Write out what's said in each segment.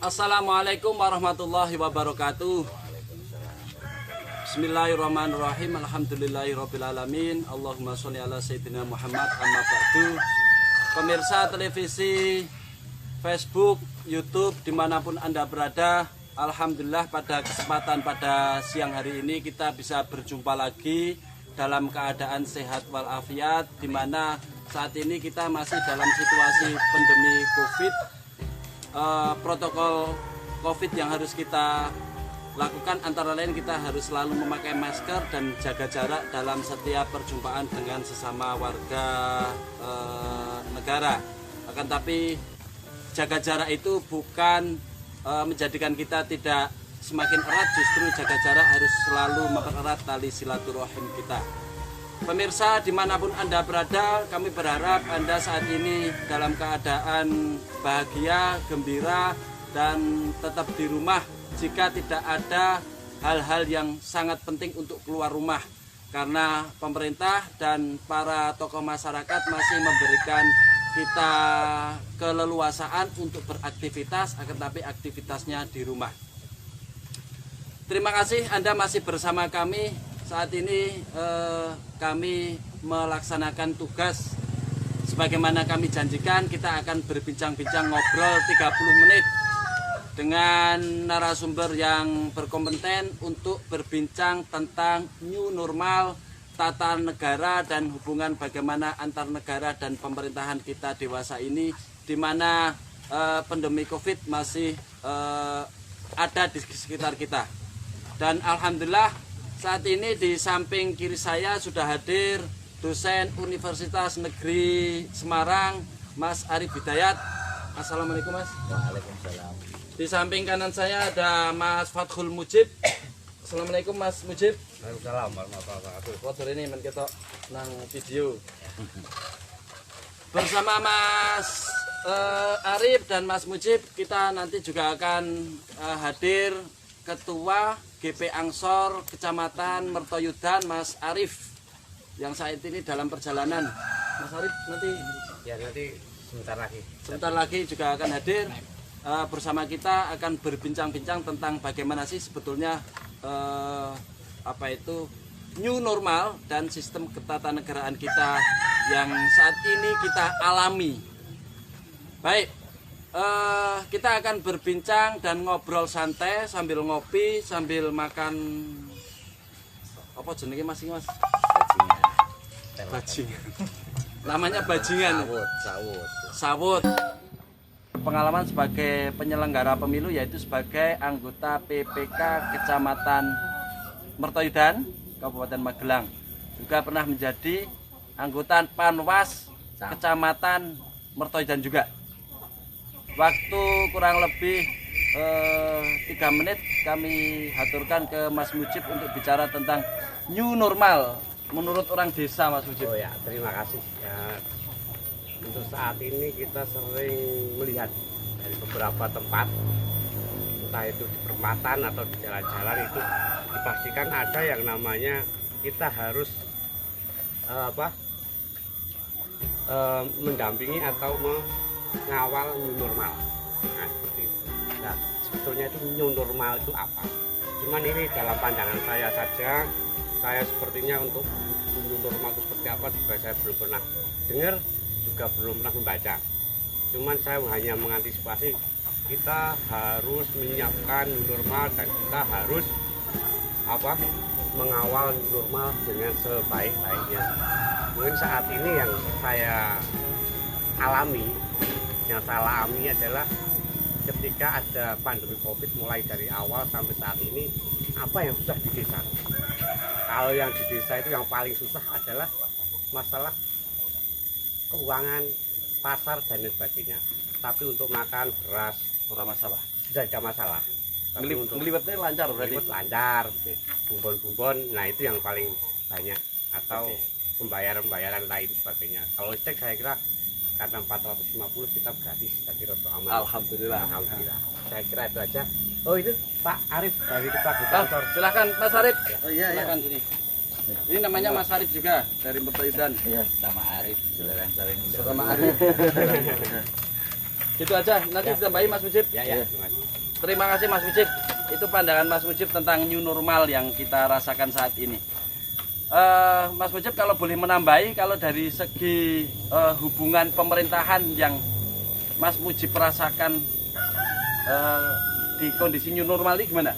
Assalamualaikum warahmatullahi wabarakatuh. Bismillahirrahmanirrahim. Alhamdulillahirrabbilalamin. Allahumma sholli ala sayyidina Muhammad. Amma ba'du. Pemirsa televisi, Facebook, YouTube, dimanapun Anda berada, alhamdulillah pada kesempatan pada siang hari ini kita bisa berjumpa lagi dalam keadaan sehat walafiat, di mana saat ini kita masih dalam situasi pandemi COVID. Protokol COVID yang harus kita lakukan antara lain kita harus selalu memakai masker dan jaga jarak dalam setiap perjumpaan dengan sesama warga negara. Akan tapi jaga jarak itu bukan menjadikan kita tidak semakin erat, justru jaga jarak harus selalu mempererat tali silaturahim kita. Pemirsa dimanapun Anda berada, kami berharap Anda saat ini dalam keadaan bahagia, gembira, dan tetap di rumah jika tidak ada hal-hal yang sangat penting untuk keluar rumah. Karena pemerintah dan para tokoh masyarakat masih memberikan kita keleluasaan untuk beraktivitas, akan tapi aktivitasnya di rumah. Terima kasih Anda masih bersama kami. Saat ini kami melaksanakan tugas sebagaimana kami janjikan. Kita akan berbincang-bincang ngobrol 30 menit dengan narasumber yang berkompeten untuk berbincang tentang new normal, tata negara dan hubungan bagaimana antar negara dan pemerintahan kita dewasa ini, di mana pandemi COVID masih ada di sekitar kita. Dan alhamdulillah saat ini di samping kiri saya sudah hadir dosen Universitas Negeri Semarang, Mas Arif Hidayat. Assalamualaikum Mas. Waalaikumsalam. Di samping kanan saya ada Mas Fathul Mujib. Assalamualaikum Mas Mujib. Waalaikumsalam warahmatullahi wabarakatuh. Foto ini men ketok nang video. Bersama Mas Arif dan Mas Mujib, kita nanti juga akan hadir Ketua GP Ansor Kecamatan Mertoyudan, Mas Arif, yang saat ini dalam perjalanan. Mas Arif nanti sebentar lagi juga akan hadir bersama kita, akan berbincang-bincang tentang bagaimana sih sebetulnya new normal dan sistem ketatanegaraan kita yang saat ini kita alami. Baik. Kita akan berbincang dan ngobrol santai sambil ngopi, sambil makan apa jenenge Mas? Bajingan. Namanya bajingan. Sawut. Pengalaman sebagai penyelenggara pemilu yaitu sebagai anggota PPK Kecamatan Mertoyudan, Kabupaten Magelang. Juga pernah menjadi anggota Panwas Kecamatan Mertoyudan juga. Waktu kurang lebih 3 menit kami haturkan ke Mas Mujib untuk bicara tentang new normal menurut orang desa, Mas Mujib. Oh ya, terima kasih. Ya, untuk saat ini kita sering melihat dari beberapa tempat, entah itu di perempatan atau di jalan-jalan, itu dipastikan ada yang namanya kita harus mendampingi atau mengawal new normal. Nah, seperti itu. Nah, sebetulnya itu new normal itu apa? Cuman ini dalam pandangan saya saja, saya sepertinya untuk new normal itu seperti apa juga saya belum pernah dengar, juga belum pernah membaca. Cuman saya hanya mengantisipasi kita harus menyiapkan new normal dan kita harus mengawal new normal dengan sebaik-baiknya. Mungkin saat ini yang saya alami adalah ketika ada pandemi COVID mulai dari awal sampai saat ini, apa yang susah di desa? Kalau yang di desa itu yang paling susah adalah masalah keuangan, pasar dan lain sebagainya. Tapi untuk makan, beras, Ora masalah. tidak ada masalah. Tapi untuk Ngelipetnya lancar berarti. lancar, bumbon-bumbon, nah itu yang paling banyak. Atau pembayaran lain sebagainya. Kalau listrik saya kira karena 450 kita gratis, jadi roto aman. Alhamdulillah. Saya kira itu aja. Oh itu Pak Arif dari Ketua Kantor. Silakan Mas Arif. Oh iya. Silakan sini. Ini namanya Mas Arif juga dari Mertoyudan. Iya, sama Arif, silakan saling Sama Arif. Gitu aja, nanti Ya. ditambahin Mas Mujib. Ya, ya. Terima kasih. Terima kasih Mas Mujib. Itu pandangan Mas Mujib tentang new normal yang kita rasakan saat ini. Mas Mujib kalau boleh menambahi, kalau dari segi hubungan pemerintahan yang Mas Mujib rasakan di kondisi new normal ini gimana?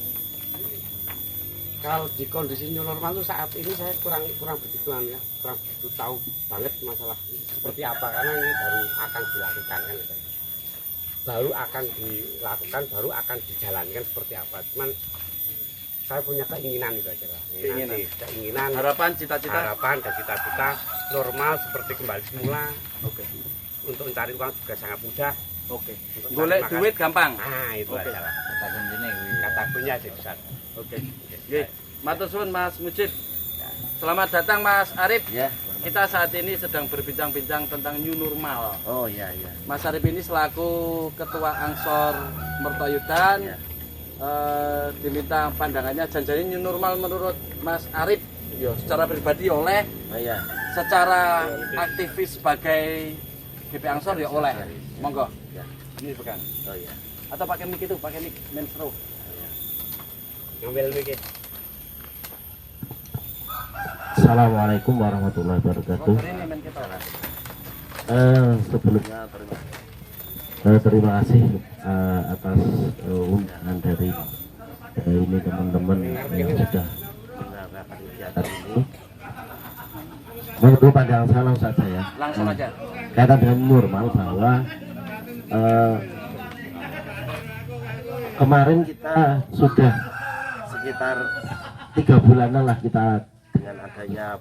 Kalau di kondisi new normal itu saat ini saya kurang begituan ya, kurang begitu tahu banget masalah seperti apa, karena ini baru akan dilakukan kan, baru akan dilakukan, baru akan dijalankan seperti apa. Cuman saya punya keinginan itu aja lah, keinginan, Harapan, cita-cita. harapan dan cita-cita normal seperti kembali semula. Oke. Untuk mencari uang juga sangat mudah. Oke. Untuk Golek cari makan, duit gampang. nah itu Oke. aja lah. Kata kuncinya kuwi. Kata kuncinya aja besar. Oke. Oke. Matur suwun Mas Mujib. Selamat datang Mas Arif. Ya. Kita saat ini sedang berbincang-bincang tentang new normal. Oh iya iya. Mas Arif ini selaku Ketua Ansor Mertoyudan Ya. diminta pandangannya janjani new normal menurut Mas Arif yo secara pribadi oleh, Oh iya. secara aktivis sebagai GP Ansor ya oleh. Monggo. Ya. Ini pegang. Oh iya. Atau pakai mic itu, pakai mic menstro. Ngambil mikir. Assalamualaikum warahmatullahi wabarakatuh. Oh, ini men kita. Sebelumnya Ya, terima kasih atas undangan dari ini teman-teman yang sudah mengarahkan kegiatan ini. menurut pandangan saya langsung saja ya. Langsung aja. Kaitan dengan normal bahwa kemarin kita sudah Sekitar 3 bulanan lah kita dengan adanya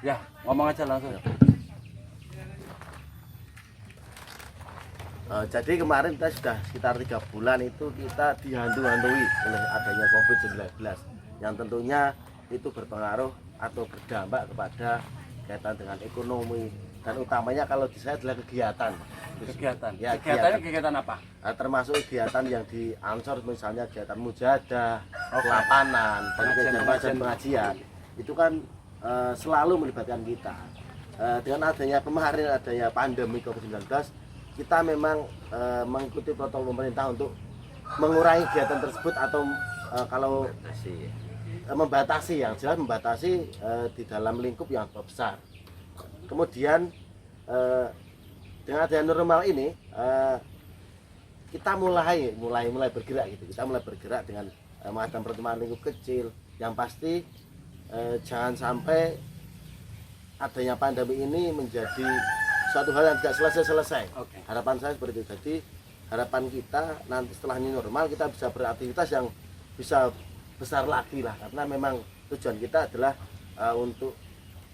Ya, ngomong aja langsung. jadi kemarin kita sudah sekitar 3 bulan itu kita dihantu-hantui oleh adanya COVID-19 yang tentunya itu berpengaruh atau berdampak kepada kaitan dengan ekonomi, dan utamanya kalau di saya adalah kegiatan. Kegiatan. Ya, Kegiatannya kegiatan apa? Termasuk kegiatan yang di Ansor, misalnya kegiatan mujadah, Oke. lapanan, Pengajian. pengajian itu kan selalu melibatkan kita. Dengan adanya kemarin adanya pandemi COVID-19, kita memang mengikuti protokol pemerintah untuk mengurangi kegiatan tersebut atau kalau membatasi, yang jelas membatasi di dalam lingkup yang besar. Kemudian dengan adanya normal ini kita mulai bergerak gitu. Kita mulai bergerak dengan mengadakan pertemuan lingkup kecil. Yang pasti jangan sampai adanya pandemi ini menjadi suatu hal yang tidak selesai. Oke. Harapan saya seperti itu. Jadi harapan kita nanti setelah ini normal kita bisa beraktivitas yang bisa besar lagi lah, karena memang tujuan kita adalah untuk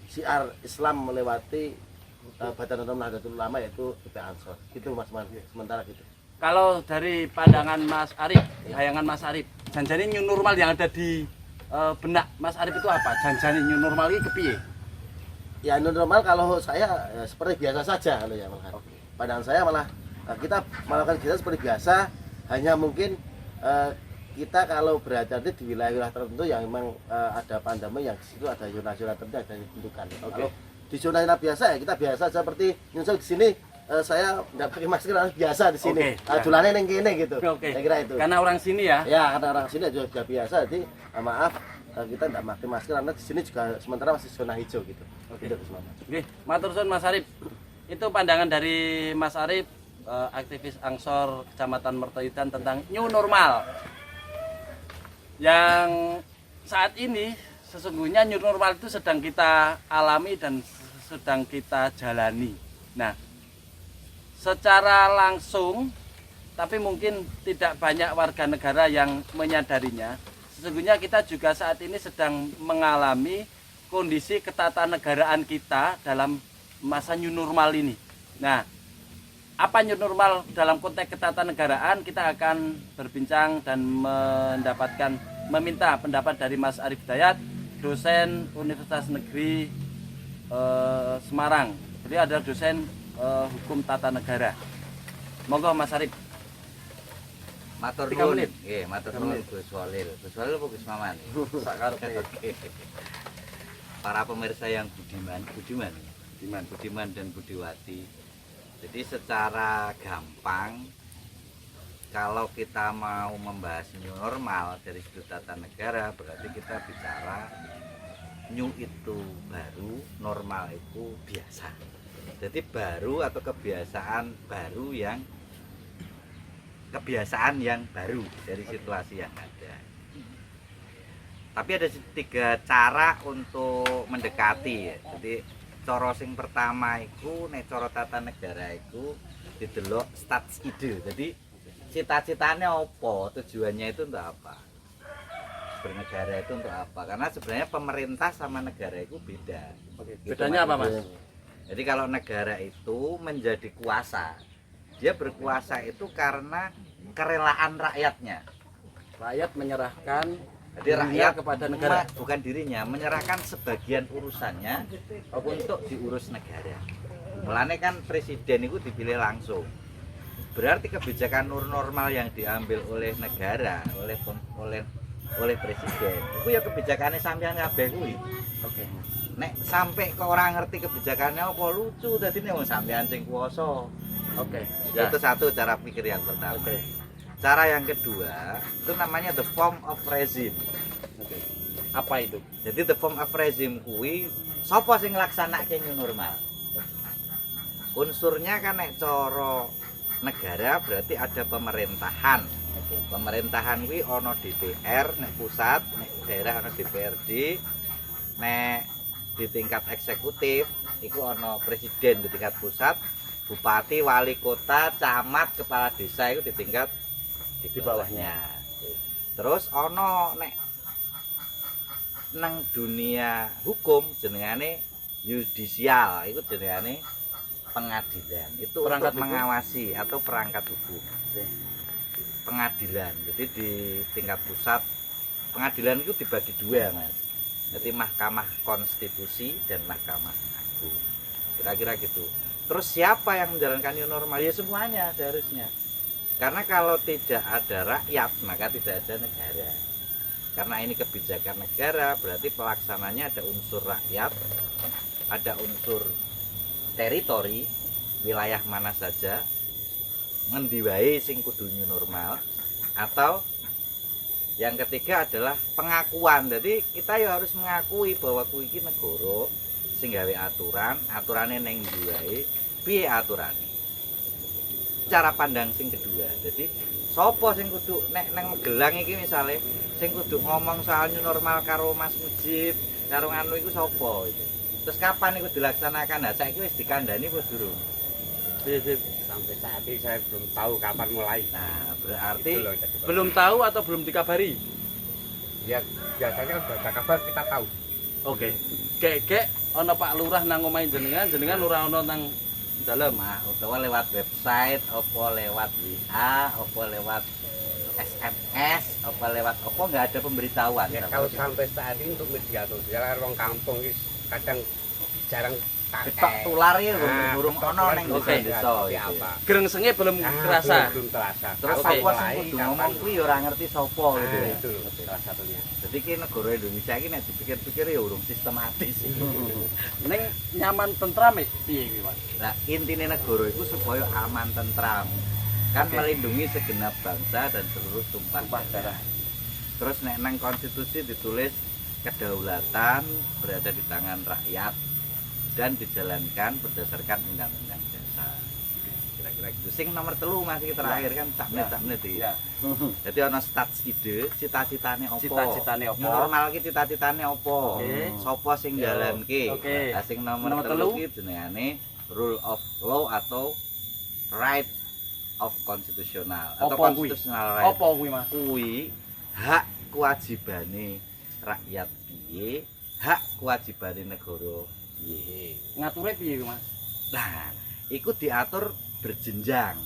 syiar Islam melewati Badan Nahdlatul Ulama, yaitu GP Ansor. Gitu Mas, sementara gitu. Kalau dari pandangan Mas Arif, bayangan Mas Arif, janjani new normal yang ada di benak Mas Arif itu apa? Janjani new normal ini kepiye? Ya normal kalau saya seperti biasa saja kalau ya malah. Pandangan saya malah kita melakukan kegiatan seperti biasa, hanya mungkin kita kalau berada di wilayah-wilayah tertentu yang memang ada pandemi, yang di situ ada zona-zona tertentu yang ditentukan. Kalau di zona biasa ya kita biasa seperti nyusul di sini, saya nggak pakai masker, harus biasa di sini. Jualannya neng kene gitu. Saya kira itu. Karena orang sini ya. Ya, karena orang sini juga biasa, jadi maaf kita tidak pakai masker karena di sini juga sementara masih zona hijau gitu. Oke. Gitu, Mas. Oke, matur suwun Mas Arif. Itu pandangan dari Mas Arif, aktivis Ansor Kecamatan Mertoyudan tentang new normal. Yang saat ini sesungguhnya new normal itu sedang kita alami dan sedang kita jalani. Nah, secara langsung, tapi mungkin tidak banyak warga negara yang menyadarinya. Sesungguhnya kita juga saat ini sedang mengalami kondisi ketatanegaraan kita dalam masa new normal ini. Nah, apa new normal dalam konteks ketatanegaraan, kita akan berbincang dan meminta pendapat dari Mas Arif Hidayat, dosen Universitas Negeri Semarang. Beliau adalah dosen hukum tata negara. Monggo Mas Arif. Matur 3 nuwun. menit. Nggih, matur nuwun Gus Walil. Gus Walil apa Gus Maman? Para pemirsa yang budiman dan budiwati. Jadi secara gampang, kalau kita mau membahas new normal dari sudut tata negara, berarti kita bicara new itu baru, normal itu biasa. Jadi baru atau kebiasaan yang baru dari situasi yang ada. Tapi ada 3 cara untuk mendekati ya. Jadi cara sing pertama itu nek cara tata negara itu didelok stats ide. Jadi cita-citanya apa, tujuannya itu untuk apa, bernegara itu untuk apa. Karena sebenarnya pemerintah sama negara itu beda. Bedanya apa, Mas? Jadi kalau negara itu menjadi kuasa, dia berkuasa itu karena kerelaan rakyatnya. Rakyat menyerahkan Jadi dirinya rakyat kepada negara. bukan dirinya, menyerahkan sebagian urusannya untuk diurus negara. Mulane kan presiden itu dipilih langsung. Berarti kebijakan normal yang diambil oleh negara, oleh presiden, itu ya kebijakannya sampean kabeh kuwi. Oke. Nek sampai ke orang ngerti kebijakannya apa lucu, tadi nih wong sampean sing kuwasa. Oke. Ya. Itu satu cara pikir yang pertama. Oke. Cara yang kedua itu namanya the form of regime. Oke. Apa itu? Jadi the form of regime kuwi sapa sing nglaksanake new normal? Unsurnya kan nek cara negara berarti ada pemerintahan. Oke. Pemerintahan kuwi ana DPR nek pusat, nek daerah ana DPRD, nek di tingkat eksekutif itu ana presiden di tingkat pusat, bupati, wali kota, camat, kepala desa itu di tingkat di bawahnya. Terus ana nek nang dunia hukum jenengane yudisial, itu jenengane pengadilan. Itu Perangkat untuk mengawasi atau perangkat hukum. Pengadilan. Jadi di tingkat pusat pengadilan itu dibagi 2, Mas. Jadi Mahkamah Konstitusi dan Mahkamah Agung. Kira-kira gitu. Terus siapa yang menjalankan new normal? Ya semuanya seharusnya. Karena kalau tidak ada rakyat, maka tidak ada negara. Karena ini kebijakan negara, berarti pelaksananya ada unsur rakyat, ada unsur teritori, wilayah mana saja, ngendi wae sing kudu new normal, atau yang ketiga adalah pengakuan. Jadi kita ya harus mengakui bahwa kuwi iki negara sing gawe aturan, aturane ning ndi wae, piye aturane. Cara pandang sing kedua. Jadi sapa sing kudu nek nang Magelang iki misale sing kudu ngomong soal new normal karo Mas Mujib, karo anu iku sapa itu. Terus kapan itu dilaksanakan? Nah, saiki wis dikandani apa durung? Sampai saat ini saya belum tahu kapan mulai. Nah, berarti Itu loh, jadi, Belum tahu atau belum dikabari? ya biasanya kalau ada kabar kita tahu. Oke. Kek ana Pak Lurah nang omahe jenengan ora ana nang dalem. utawa lewat website, apa lewat WA, apa lewat SMS, apa lewat apa nggak ada pemberitahuan. Ya kalau sampai saat ini untuk media sosial orang kampung ini kadang jarang Ketok tular ya burung ono neng Oke. desa. Apa? Gerengsenge belum kerasa. Belum terasa. Terus Oke. sapa sing kudu ngomong kuwi ya ora ngerti sapa gitu. Nah, itu salah satunya. Jadi ki negara Indonesia iki nek dipikir-pikir ya urung sistematis. Ning nyaman tentram piye kuwi, Mas? Nah, intine negara itu supaya aman tentram. Kan Oke. melindungi segenap bangsa dan seluruh tumpah darah. Terus nek nang konstitusi ditulis kedaulatan berada di tangan rakyat dan dijalankan berdasarkan undang-undang dasar. Kira-kira gitu. Sing nomor 3 masih terakhir kan sak menit iki. Ya. Jadi ana stats ide, cita-citane apa? Cita-citane apa? New normal ki cita-citane apa? Oke. Sapa sing jalanke? Oke. Lah sing nomor Nomor 3 telu. ki jenengane rule of law atau right of constitutional atau Apa kuwi? constitutional right. Apa kuwi, Mas? Kuwi hak kewajibane rakyat piye, hak kewajibane negara piye. Ngature piye kuwi, Mas? Nah, iku diatur berjenjang.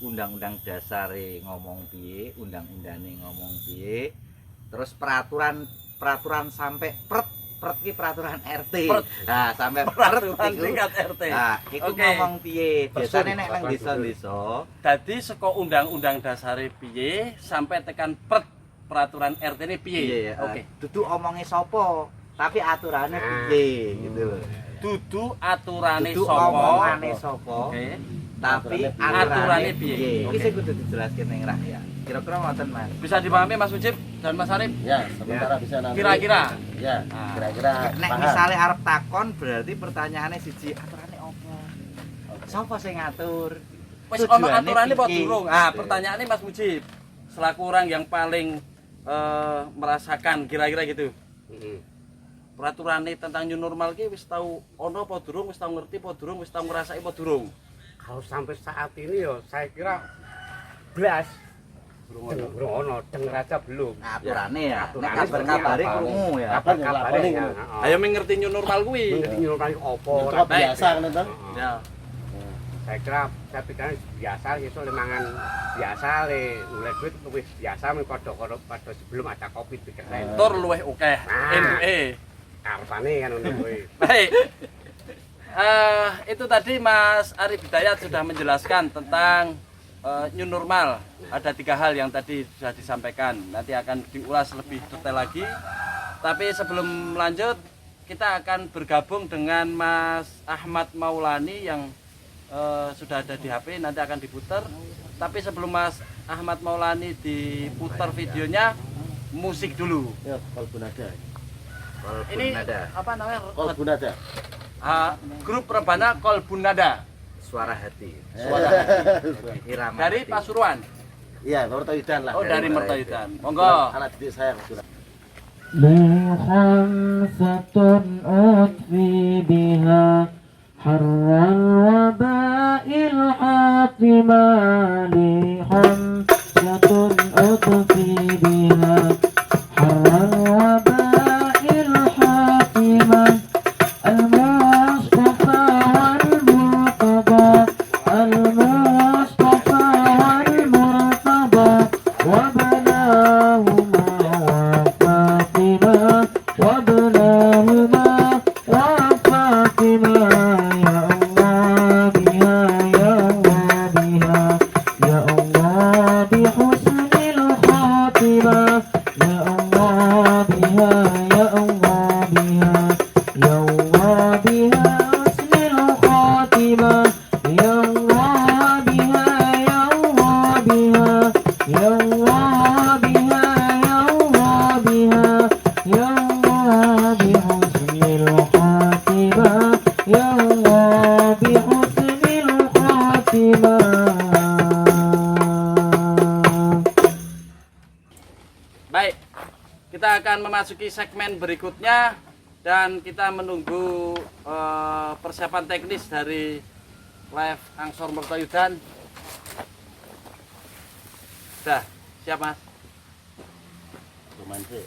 Undang-undang dasare ngomong piye, undang-undane ngomong piye. Terus peraturan sampai pret ki peraturan RT. Pret. Nah, sampai Peraturan iku. tingkat RT. Nah, iku Oke. ngomong piye? Biasane nek nang Peraturan desa-desa, Dadi saka undang-undang dasare piye sampai tekan peraturan RT ini piye? piye ya? Oke. Dudu omonge sapa, tapi aturane piye gitu loh. dudu aturane Dudu sapa. omongane sapa, Oke. tapi Aturane aturane piye? piye. Iki Oke. sing kudu dijelaskan ning rakyat. Kira-kira ngoten, Mas. Bisa dipahami Mas Mujib dan Mas Arif? Ya, sementara bisa nanti. Kira-kira? Ya, Ah. kira-kira Nek paham. misalnya arep takon berarti pertanyaannya siji, aturane opo? Sapa sing ngatur? Wis ono Tujuane aturane apa piye? durung? Ah, pertanyaannya Mas Mujib. Selaku orang yang paling merasakan kira-kira gitu. Mm-mm. Peraturan tentang new normal ki wis tau ono apa durung, wis tau ngerti apa durung, wis tau ngrasaki apa durung? Kalau sampai saat ini ya saya kira blas belum ono, denger aja belum. Aturane ya. Nek Aturane kabar-kabare seperti apa? krungu ya. Kapan ya Kabar laporin ya. gitu. Ayo mengerti new normal kuwi. Mengerti normal itu opo. Itu apa Baik. biasa kan itu? Ya. Saya kira saya pikirnya biasa itu lemangan biasa le mulai duit wis biasa men padha sebelum ada Covid pikir saya. Tur luweh akeh. NUE. Karepane kan ngono kuwi. Baik. Itu tadi Mas Arif Hidayat sudah menjelaskan tentang new normal. Ada 3 hal yang tadi sudah disampaikan. Nanti akan diulas lebih detail lagi. Tapi sebelum lanjut, kita akan bergabung dengan Mas Ahmad Maulani yang sudah ada di HP. Nanti akan diputar. Tapi sebelum Mas Ahmad Maulani diputar videonya, musik dulu. Ya, Kolbunada. Ini apa namanya? Kolbunada. Grup Rebana Kolbunada. Suara hati. Suara hati. Irama Dari hati. Pasuruan. Iya, Mertoidan lah. Oh, dari Mertoidan. Monggo. Anak didik saya kebetulan. لي خمسة أطفي بها حر الوباء الحاكمة لي خمسة أطفي بها حر الوباء الحاكمة المصطفى والمرتضى المصطفى والمرتضى وبناهما وفاطمة وابناهما وفاطمة يا الله بها يا الله بها يا الله بحسن الخاتمة يا الله بها يا الله بها يا الله بها حسن الخاتمة يا الله بها يا الله بها يا الله بها يا الله بها يا الله بحسن الخاتمة يا الله بحسن الخاتمة. Baik. Kita akan memasuki segmen berikutnya dan kita menunggu persiapan teknis dari live Angsor Mertoidan. Sudah, siap Mas? Cuman sih.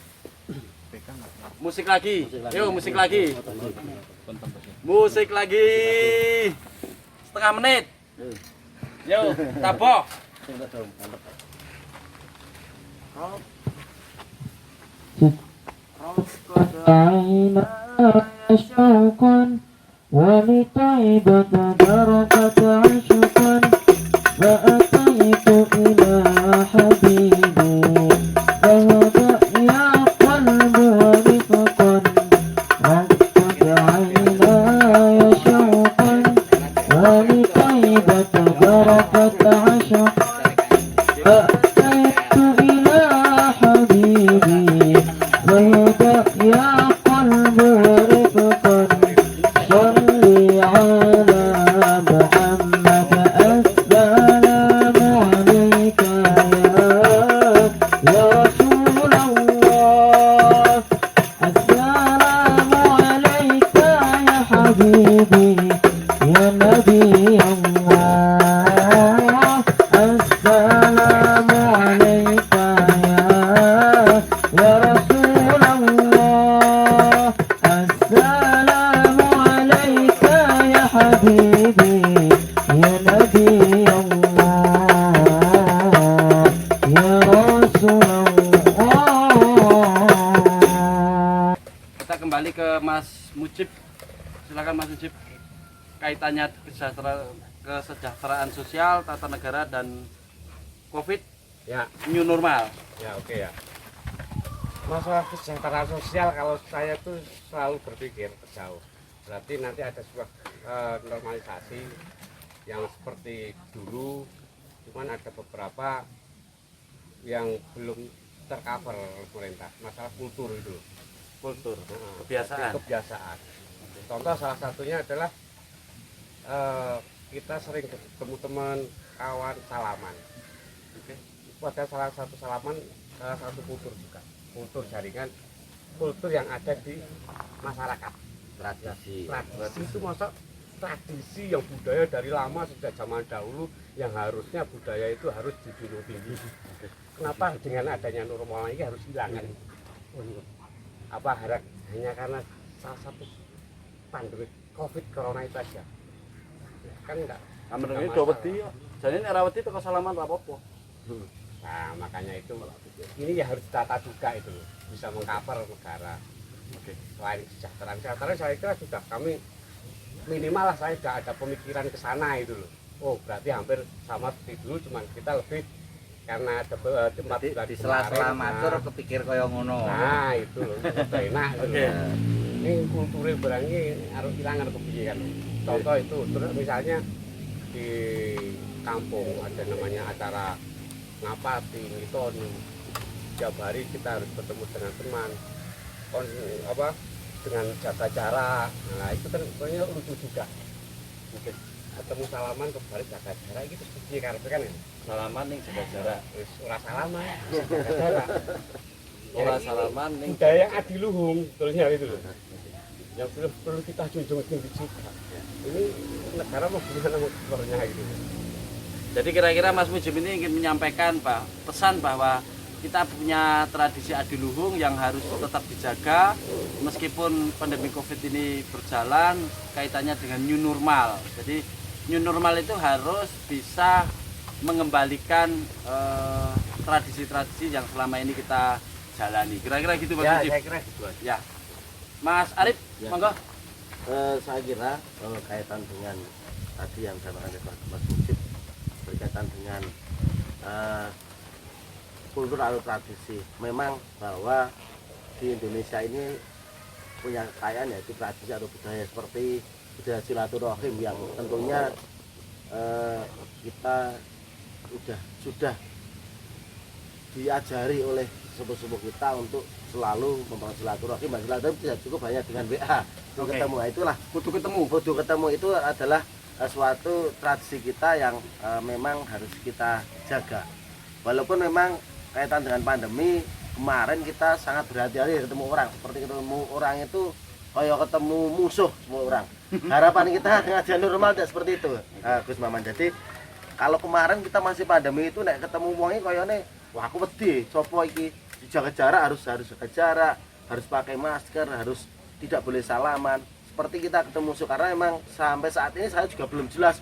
Musik lagi. Musik lagi. Yuk, musik lagi. Musik lagi. Setengah menit. Yuk, taboh. عينا شوقا ولطيبة دركت عشقا فأتيت إلى حبيبي فهدأ يا قلب ورفقا رقت عيناي شوقا ولطيبة دركت عشقا فأتيت إلى حبيبي فهدأ يا قلب ورفقا صل على محمد السلام عليك يا رسول الله السلام عليك يا حبيبي يا نبي الله السلام عليك يا رسول الله السلام عليك يا حبيبي يا نبي الله يا رسول الله. Kita kembali ke Mas Mujib. Silakan Mas Mujib. Kaitannya kesejahteraan sosial, tata negara dan Covid Ya, new normal. ya oke ya. Masalah kesejahteraan sosial kalau saya tuh selalu berpikir jauh. berarti nanti ada sebuah normalisasi yang seperti dulu, cuman ada beberapa yang belum tercover oleh pemerintah, masalah kultur itu. Kultur, Nah, kebiasaan. kebiasaan. Contoh salah satunya adalah kita sering ketemu teman, kawan, salaman. Itu ada salah satu salaman, salah satu kultur juga, kultur jaringan, kultur yang ada di masyarakat. Tradisi. Tradisi itu masa tradisi yang budaya dari lama sejak zaman dahulu yang harusnya budaya itu harus dijunjung tinggi. Kenapa dengan adanya normal ini harus hilang kan? Apa hanya karena salah satu pandemi COVID corona itu aja? Kan enggak. Amun ini do wedi yo. Jane nek ra wedi teko salaman ra apa-apa. Nah, makanya itu ini ya harus ditata juga itu loh. Bisa mengcover negara. Oke. Selain kesejahteraan saya kira sudah kami minimal lah saya sudah ada pemikiran ke sana itu loh. Oh, berarti hampir sama seperti dulu, cuman kita lebih karena ada tempat Di sela-sela matur kepikir kaya ngono. Nah, itu loh, udah enak gitu. Oke. Ini kulturnya barang ini harus hilang harus kebijakan. Contoh itu, terus misalnya di kampung ada namanya acara ngapati, ngiton. Tiap hari kita harus bertemu dengan teman. Dengan jaga jarak. Nah, itu kan sebenarnya lucu juga. Mungkin ketemu salaman kembali jaga jarak itu seperti karena kan ya. Salaman ning jaga jarak. Wis ora salaman, jaga jarak. Ora Ini salaman ning budaya yang adiluhung sebetulnya itu loh. Yang perlu kita junjung tinggi juga. Ini negara mau gimana mengeksplornya gitu. Jadi kira-kira Mas Mujib ini ingin menyampaikan pesan bahwa kita punya tradisi adiluhung yang harus tetap dijaga meskipun pandemi Covid ini berjalan kaitannya dengan new normal. Jadi new normal itu harus bisa mengembalikan tradisi-tradisi yang selama ini kita jalani. Kira-kira gitu Mas Ya, Mujib. saya kira gitu aja. Ya. Mas Arif, Ya. monggo. Saya kira kaitan dengan tadi yang disampaikan oleh Mas Mujib berkaitan dengan kultur atau tradisi. Memang bahwa di Indonesia ini punya kekayaan yaitu tradisi atau budaya seperti budaya silaturahim yang tentunya kita sudah diajari oleh sepuh-sepuh kita untuk selalu membangun silaturahim. Silaturahim tidak cukup hanya dengan WA. Oke. Ketemu, nah, itulah Kudu ketemu. kudu ketemu itu adalah suatu tradisi kita yang memang harus kita jaga. Walaupun memang kaitan dengan pandemi kemarin kita sangat berhati-hati ketemu orang, seperti ketemu orang itu kayak ketemu musuh semua orang. Harapan kita dengan jalan normal tidak seperti itu, Gus Maman. Jadi kalau kemarin kita masih pandemi itu nek ketemu wong iki kayane wah aku wedi, sopo iki dijaga jarak, harus jaga jarak, harus pakai masker, harus tidak boleh salaman. Seperti kita ketemu musuh karena memang sampai saat ini saya juga belum jelas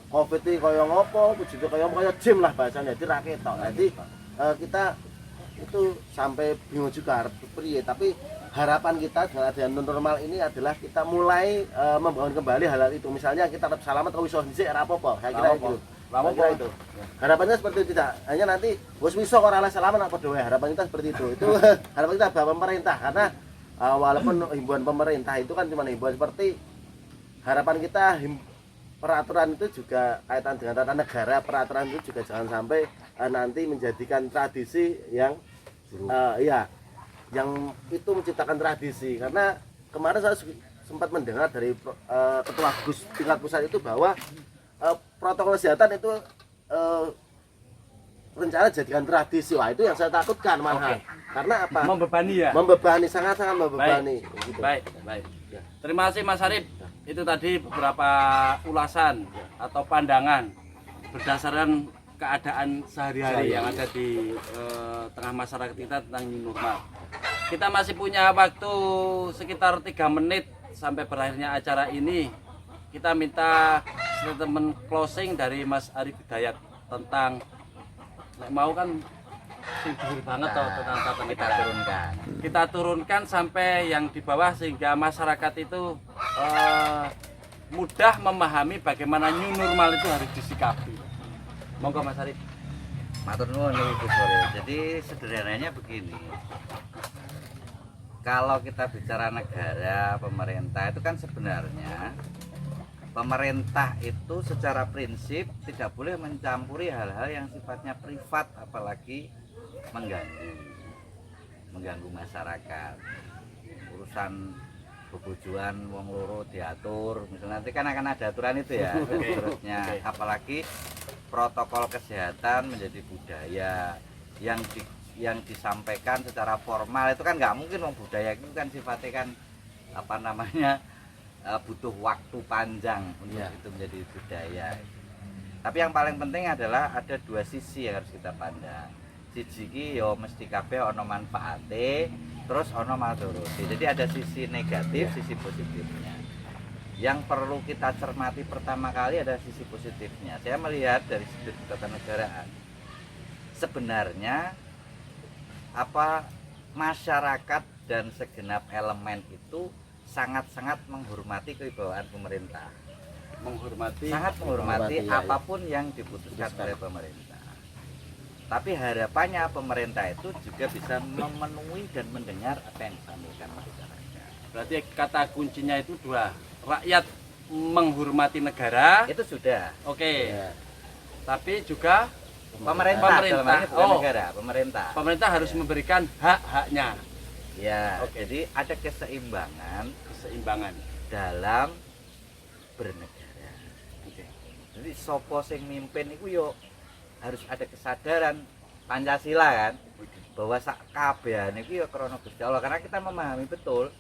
Covid ini kaya ngopo, wujudnya kaya gym lah bahasanya, jadi rakyat tok. Jadi kita itu sampai bingung juga harus priye, tapi harapan kita dengan adanya new normal ini adalah kita mulai membangun kembali hal itu. Misalnya kita tetap salaman kalau iso dhisik ora apa-apa. Saya kira itu. Saya kira itu. Harapannya seperti itu, tidak hanya nanti wis iso ora oleh salaman apa doa. Harapan kita seperti itu. Itu harapan kita bahwa pemerintah, karena walaupun himbauan pemerintah itu kan cuma himbauan, seperti harapan kita peraturan itu juga kaitan dengan tata negara. Peraturan itu juga jangan sampai nanti menjadikan tradisi yang yang itu menciptakan tradisi. Karena kemarin saya sempat mendengar dari ketua Gus tingkat pusat itu bahwa protokol kesehatan itu rencana jadikan tradisi. Wah, itu yang saya takutkan malah. Karena apa? Membebani ya. Membebani, sangat-sangat membebani. Gitu. Baik, baik. Terima kasih Mas Arif. Itu tadi beberapa ulasan atau pandangan berdasarkan keadaan sehari-hari yang ada di tengah masyarakat kita tentang new normal. Kita masih punya waktu sekitar 3 menit sampai berakhirnya acara ini. Kita minta statement closing dari Mas Arif Hidayat tentang mau kan sibuk banget toh tentang tata kita negara. turunkan. Kita turunkan sampai yang di bawah sehingga masyarakat itu mudah memahami bagaimana new normal itu harus disikapi. Monggo Mas Arif. Matur nuwun Ibu Sore. Jadi sederhananya begini. kalau kita bicara negara, pemerintah itu kan sebenarnya pemerintah itu secara prinsip tidak boleh mencampuri hal-hal yang sifatnya privat, apalagi mengganggu masyarakat. Urusan bebujuan wong loro diatur, misalnya nanti kan akan ada aturan itu ya. Dan seterusnya, apalagi protokol kesehatan menjadi budaya yang disampaikan secara formal itu kan nggak mungkin. Wong budaya itu kan sifatnya kan apa namanya, butuh waktu panjang untuk itu menjadi budaya. Tapi yang paling penting adalah ada dua sisi yang harus kita pandang. Siji iki yo mesti kabeh ana manfaate, terus ana madharate. Jadi ada sisi negatif, sisi positifnya. Yang perlu kita cermati pertama kali ada sisi positifnya. Saya melihat dari sudut ketatanegaraan, sebenarnya apa masyarakat dan segenap elemen itu sangat-sangat menghormati kewibawaan pemerintah. Sangat menghormati ya, apapun yang diputuskan oleh pemerintah. Tapi harapannya pemerintah itu juga bisa memenuhi dan mendengar apa yang disampaikan masyarakat. Berarti kata kuncinya itu dua, rakyat menghormati negara, Itu sudah. oke. Ya. Tapi juga Pemerintah, dalam hal ini bukan Oh. negara, pemerintah. pemerintah harus memberikan hak-haknya, Ya, Oke. jadi ada keseimbangan keseimbangan. dalam bernegara. Oke. Jadi sopo sing mimpin itu yo harus ada kesadaran Pancasila kan, bahwa sak kabehan itu ya krana Gusti Allah, karena kita memahami betul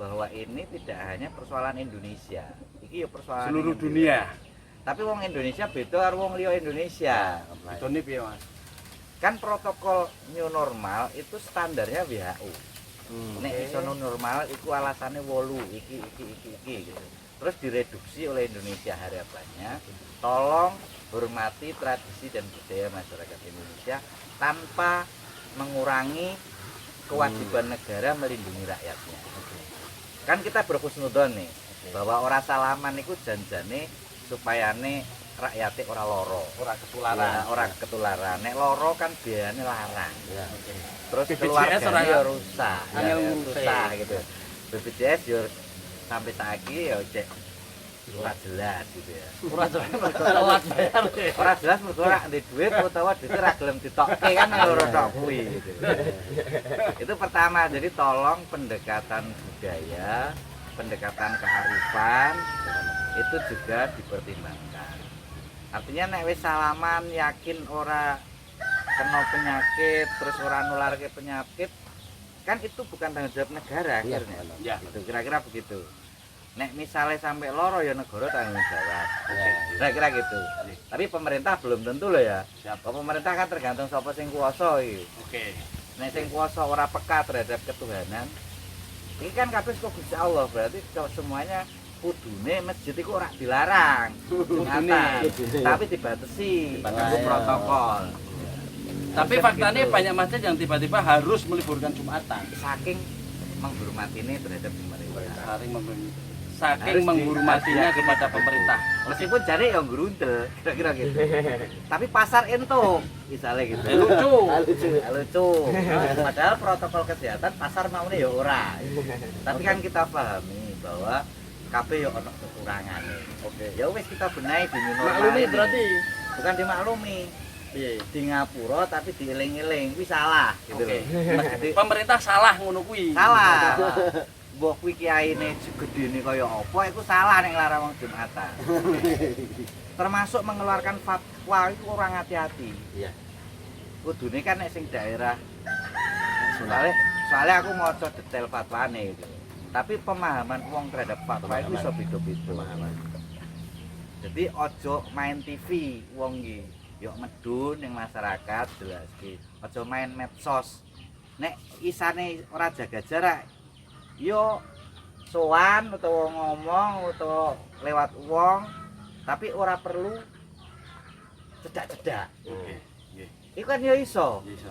bahwa ini tidak hanya persoalan Indonesia, iki ya persoalan Seluruh Indonesia. dunia. Tapi wong Indonesia beda karo wong liya Indonesia. Itu nih piye, Mas? Kan protokol new normal itu standarnya WHO. Nek iso new normal iku alasannya 8 iki gitu. Terus direduksi oleh Indonesia, harapannya tolong hormati tradisi dan budaya masyarakat Indonesia tanpa mengurangi kewajiban negara melindungi rakyatnya. Kan kita berhusnudon nih bahwa orang salaman itu janjane supaya rakyatnya ora loro, ora ketularan. Nek loro kan biayanya larang. Ya. Terus BPJS keluarganya ora ya rusak, angel ya, ngurus. susah gitu. BPJS ya sampai saiki ya cek ora jelas gitu ya. Ora telat bayar. Ora jelas mergo ora ndek duit utawa duit ora gelem ditokke kan loro tok kuwi gitu. Itu pertama, jadi tolong pendekatan budaya, pendekatan kearifan itu juga dipertimbangkan. Artinya nek wis salaman yakin ora kena penyakit terus ora nularke penyakit, kan itu bukan tanggung jawab negara akhirnya. Ya. Gitu, kira-kira begitu. Nek misalnya sampai loro ya negara tanggung jawab. Kira-kira gitu. Tapi pemerintah belum tentu loh ya. Siap. Kalau pemerintah kan tergantung sapa sing kuwasa iki. Oke. Nek sing kuwasa ora peka terhadap ketuhanan, ini kan kabeh kok Gusti Allah, berarti kalau semuanya kudune masjid itu ora dilarang Jumatan, tapi dibatasi nganggo protokol. Tapi faktanya banyak masjid yang tiba-tiba harus meliburkan Jumatan. Saking menghormati ini terhadap pemerintah. Saking menghormatinya kepada pemerintah. Meskipun jare ya ngruntel, kira-kira gitu. Tapi pasar entuk, misalnya gitu. Lucu. Lucu. Padahal protokol kesehatan pasar maune ya ora. Tapi kan kita pahami bahwa kabeh ya ono kekurangane. Oke. Ya wis kita benahi di new normal Maklumi ini. berarti. Bukan dimaklumi. Piye? Di Ngapura tapi dieling-eling kuwi salah gitu Oke. loh. Jadi Pemerintah salah ngono kuwi. salah. Mbok kuwi kiyaine gedene kaya apa iku salah nek nglarang wong Jumatan. Termasuk mengeluarkan fatwa itu orang hati-hati. Iya. Kudune kan nek sing daerah soalnya aku maca detail fatwane gitu. Tapi pemahaman wong terhadap fatwa itu iso beda-beda. Jadi ojo main TV wong iki, yo medun ning masyarakat jelas iki. Ojo main medsos. Nek isane ora jaga jarak, yo sowan utawa ngomong utawa lewat wong, tapi ora perlu cedak-cedak. Oke. Nggih. Iku kan yo iso. Bisa.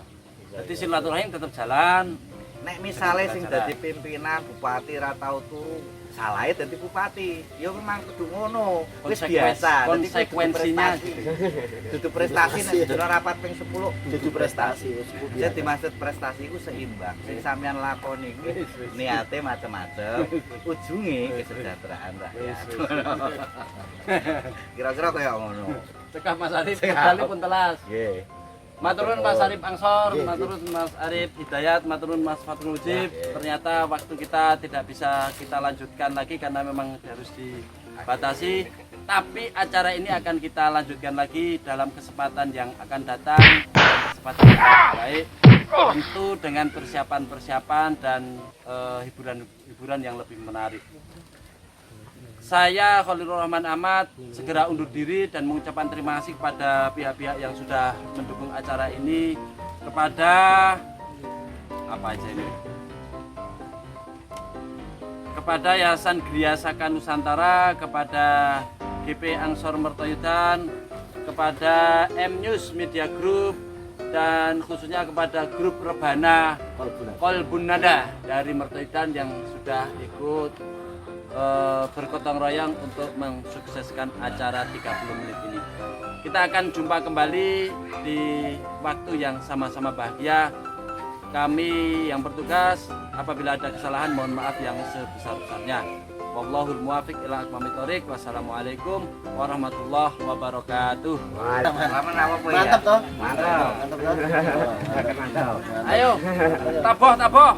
Jadi silaturahim tetap jalan. Nek misalnya sing dadi pimpinan bupati ra tau turu, salah dadi bupati. Ya memang kudu ngono. Wis Konsekuensi- biasa. Dadi konsekuensinya dudu prestasi nek dina rapat ping 10 Jadi prestasi. jadi maksud prestasi itu seimbang. Sing sampean lakoni kuwi niate macam-macam, ujunge kesejahteraan rakyat. Kira-kira kaya ngono. Cekap Mas Arif, kali pun telas. Nggih. Maturun Mas Arif Angsor, Iya, maturun Mas Arif Hidayat, maturun Mas Fatul Mujib. Ternyata waktu kita tidak bisa kita lanjutkan lagi karena memang harus dibatasi. Tapi acara ini akan kita lanjutkan lagi dalam kesempatan yang akan datang, kesempatan yang baik, tentu dengan persiapan-persiapan dan hiburan-hiburan yang lebih menarik. Saya Khalilur Rahman Ahmad segera undur diri dan mengucapkan terima kasih kepada pihak-pihak yang sudah mendukung acara ini, kepada apa aja ini? Kepada Yayasan Gria Saka Nusantara, kepada GP Angsor Mertoyudan, kepada M News Media Group, dan khususnya kepada grup Rebana Kolbun Nada dari Mertoyudan yang sudah ikut bergotong royong untuk mensukseskan acara 30 menit ini. Kita akan jumpa kembali di waktu yang sama-sama bahagia. Kami yang bertugas, apabila ada kesalahan mohon maaf yang sebesar-besarnya. Wallahul muwaffiq ila aqwamit thoriq. Wassalamualaikum warahmatullahi wabarakatuh. Mantap toh? Mantap. Mantap toh? Mantap. Ayo, taboh.